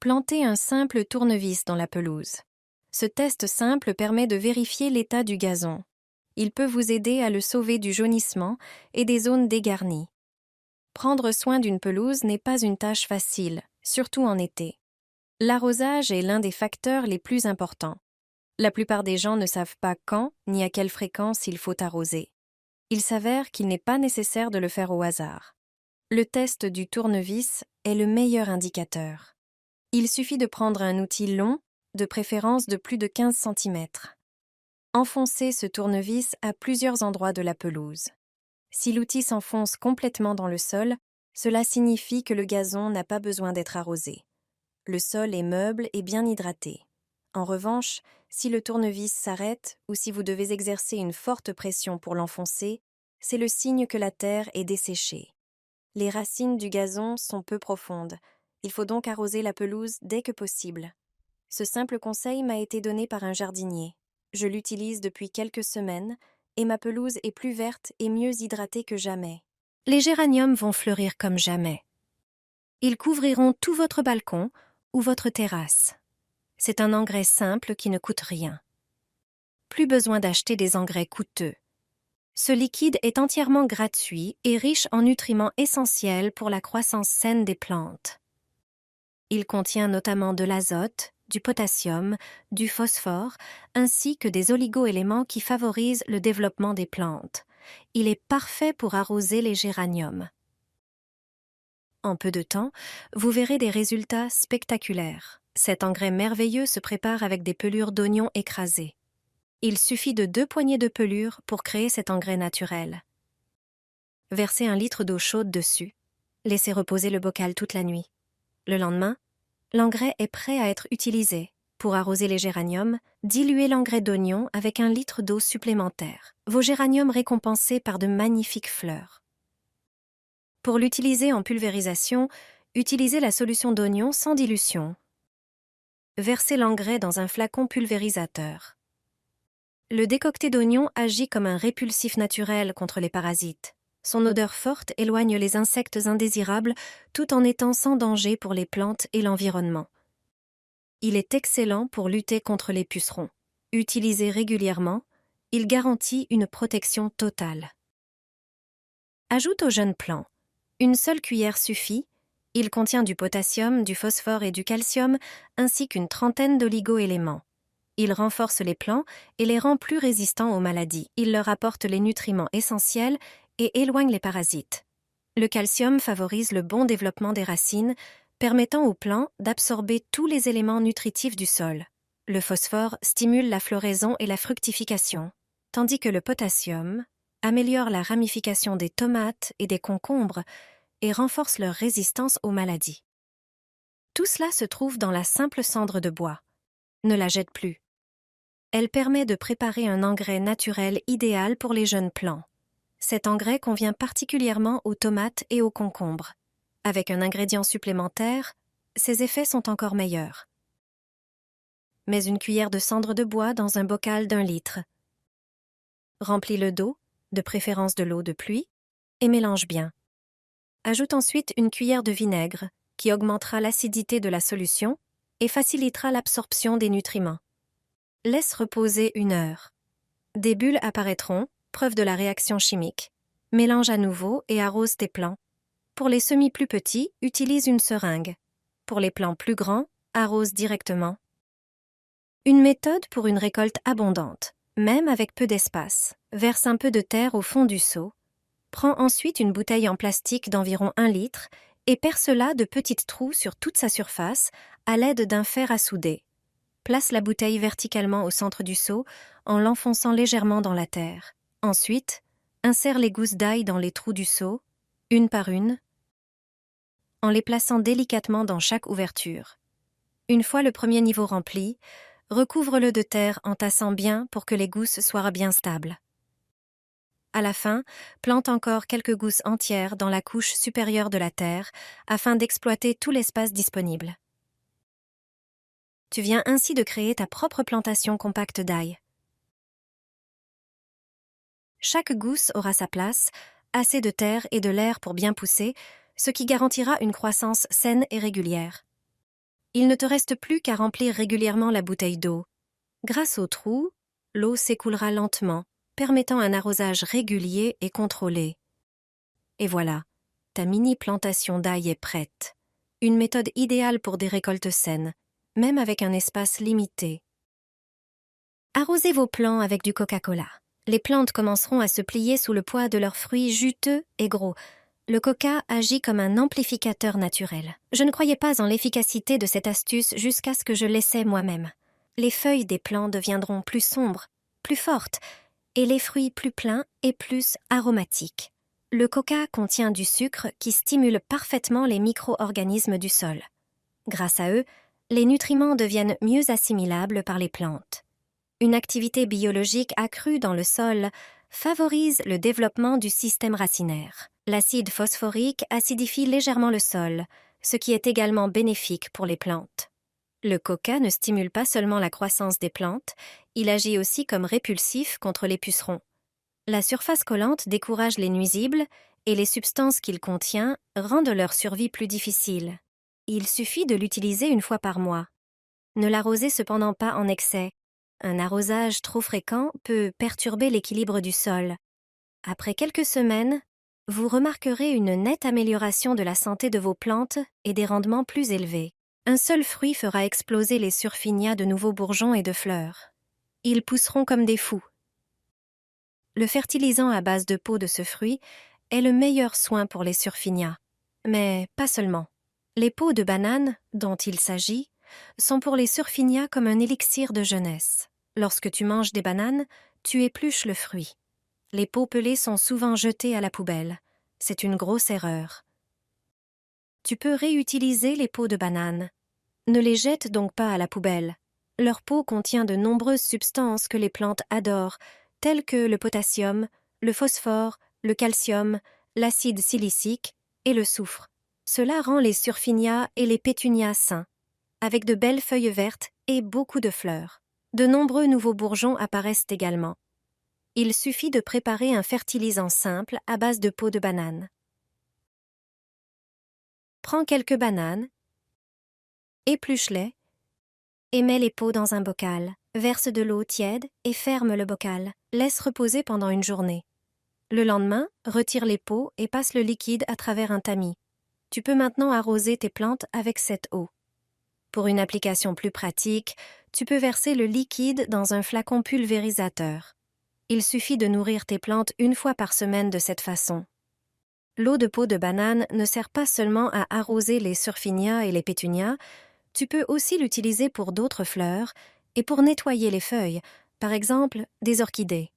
Plantez un simple tournevis dans la pelouse. Ce test simple permet de vérifier l'état du gazon. Il peut vous aider à le sauver du jaunissement et des zones dégarnies. Prendre soin d'une pelouse n'est pas une tâche facile, surtout en été. L'arrosage est l'un des facteurs les plus importants. La plupart des gens ne savent pas quand ni à quelle fréquence il faut arroser. Il s'avère qu'il n'est pas nécessaire de le faire au hasard. Le test du tournevis est le meilleur indicateur. Il suffit de prendre un outil long, de préférence de plus de 15 cm. Enfoncez ce tournevis à plusieurs endroits de la pelouse. Si l'outil s'enfonce complètement dans le sol, cela signifie que le gazon n'a pas besoin d'être arrosé. Le sol est meuble et bien hydraté. En revanche, si le tournevis s'arrête ou si vous devez exercer une forte pression pour l'enfoncer, c'est le signe que la terre est desséchée. Les racines du gazon sont peu profondes. Il faut donc arroser la pelouse dès que possible. Ce simple conseil m'a été donné par un jardinier. Je l'utilise depuis quelques semaines et ma pelouse est plus verte et mieux hydratée que jamais. Les géraniums vont fleurir comme jamais. Ils couvriront tout votre balcon ou votre terrasse. C'est un engrais simple qui ne coûte rien. Plus besoin d'acheter des engrais coûteux. Ce liquide est entièrement gratuit et riche en nutriments essentiels pour la croissance saine des plantes. Il contient notamment de l'azote, du potassium, du phosphore, ainsi que des oligo-éléments qui favorisent le développement des plantes. Il est parfait pour arroser les géraniums. En peu de temps, vous verrez des résultats spectaculaires. Cet engrais merveilleux se prépare avec des pelures d'oignons écrasées. Il suffit de 2 poignées de pelures pour créer cet engrais naturel. Versez 1 litre d'eau chaude dessus. Laissez reposer le bocal toute la nuit. Le lendemain, l'engrais est prêt à être utilisé. Pour arroser les géraniums, diluez l'engrais d'oignon avec 1 litre d'eau supplémentaire. Vos géraniums récompensés par de magnifiques fleurs. Pour l'utiliser en pulvérisation, utilisez la solution d'oignon sans dilution. Versez l'engrais dans un flacon pulvérisateur. Le décocté d'oignon agit comme un répulsif naturel contre les parasites. Son odeur forte éloigne les insectes indésirables tout en étant sans danger pour les plantes et l'environnement. Il est excellent pour lutter contre les pucerons. Utilisé régulièrement, il garantit une protection totale. Ajoute aux jeunes plants. 1 seule cuillère suffit. Il contient du potassium, du phosphore et du calcium, ainsi qu'une trentaine d'oligo-éléments. Il renforce les plants et les rend plus résistants aux maladies. Il leur apporte les nutriments essentiels et éloigne les parasites. Le calcium favorise le bon développement des racines, permettant aux plants d'absorber tous les éléments nutritifs du sol. Le phosphore stimule la floraison et la fructification, tandis que le potassium améliore la ramification des tomates et des concombres et renforce leur résistance aux maladies. Tout cela se trouve dans la simple cendre de bois. Ne la jette plus. Elle permet de préparer un engrais naturel idéal pour les jeunes plants. Cet engrais convient particulièrement aux tomates et aux concombres. Avec un ingrédient supplémentaire, ses effets sont encore meilleurs. Mets 1 cuillère de cendre de bois dans un bocal d'1 litre. Remplis-le d'eau, de préférence de l'eau de pluie, et mélange bien. Ajoute ensuite 1 cuillère de vinaigre, qui augmentera l'acidité de la solution et facilitera l'absorption des nutriments. Laisse reposer 1 heure. Des bulles apparaîtront, preuve de la réaction chimique. Mélange à nouveau et arrose tes plants. Pour les semis plus petits, utilise une seringue. Pour les plants plus grands, arrose directement. Une méthode pour une récolte abondante, même avec peu d'espace. Verse un peu de terre au fond du seau. Prends ensuite une bouteille en plastique d'environ 1 litre et perce-la de petits trous sur toute sa surface à l'aide d'un fer à souder. Place la bouteille verticalement au centre du seau en l'enfonçant légèrement dans la terre. Ensuite, insère les gousses d'ail dans les trous du seau, 1 par 1, en les plaçant délicatement dans chaque ouverture. Une fois le premier niveau rempli, recouvre-le de terre en tassant bien pour que les gousses soient bien stables. À la fin, plante encore quelques gousses entières dans la couche supérieure de la terre afin d'exploiter tout l'espace disponible. Tu viens ainsi de créer ta propre plantation compacte d'ail. Chaque gousse aura sa place, assez de terre et de l'air pour bien pousser, ce qui garantira une croissance saine et régulière. Il ne te reste plus qu'à remplir régulièrement la bouteille d'eau. Grâce au trou, l'eau s'écoulera lentement, permettant un arrosage régulier et contrôlé. Et voilà, ta mini-plantation d'ail est prête. Une méthode idéale pour des récoltes saines, même avec un espace limité. Arrosez vos plants avec du Coca-Cola. Les plantes commenceront à se plier sous le poids de leurs fruits juteux et gros. Le coca agit comme un amplificateur naturel. Je ne croyais pas en l'efficacité de cette astuce jusqu'à ce que je l'essaie moi-même. Les feuilles des plants deviendront plus sombres, plus fortes, et les fruits plus pleins et plus aromatiques. Le coca contient du sucre qui stimule parfaitement les micro-organismes du sol. Grâce à eux, les nutriments deviennent mieux assimilables par les plantes. Une activité biologique accrue dans le sol favorise le développement du système racinaire. L'acide phosphorique acidifie légèrement le sol, ce qui est également bénéfique pour les plantes. Le coca ne stimule pas seulement la croissance des plantes, il agit aussi comme répulsif contre les pucerons. La surface collante décourage les nuisibles et les substances qu'il contient rendent leur survie plus difficile. Il suffit de l'utiliser une fois par mois. Ne l'arrosez cependant pas en excès. Un arrosage trop fréquent peut perturber l'équilibre du sol. Après quelques semaines, vous remarquerez une nette amélioration de la santé de vos plantes et des rendements plus élevés. Un seul fruit fera exploser les surfinias de nouveaux bourgeons et de fleurs. Ils pousseront comme des fous. Le fertilisant à base de peau de ce fruit est le meilleur soin pour les surfinias. Mais pas seulement. Les peaux de banane, dont il s'agit, sont pour les surfinias comme un élixir de jeunesse. Lorsque tu manges des bananes, tu épluches le fruit. Les peaux pelées sont souvent jetées à la poubelle. C'est une grosse erreur. Tu peux réutiliser les peaux de banane. Ne les jette donc pas à la poubelle. Leur peau contient de nombreuses substances que les plantes adorent, telles que le potassium, le phosphore, le calcium, l'acide silicique et le soufre. Cela rend les surfinias et les pétunias sains, avec de belles feuilles vertes et beaucoup de fleurs. De nombreux nouveaux bourgeons apparaissent également. Il suffit de préparer un fertilisant simple à base de peau de banane. Prends quelques bananes, épluche-les et mets les peaux dans un bocal. Verse de l'eau tiède et ferme le bocal. Laisse reposer pendant une journée. Le lendemain, retire les peaux et passe le liquide à travers un tamis. Tu peux maintenant arroser tes plantes avec cette eau. Pour une application plus pratique, tu peux verser le liquide dans un flacon pulvérisateur. Il suffit de nourrir tes plantes une fois par semaine de cette façon. L'eau de peau de banane ne sert pas seulement à arroser les surfinias et les pétunias, tu peux aussi l'utiliser pour d'autres fleurs et pour nettoyer les feuilles, par exemple des orchidées.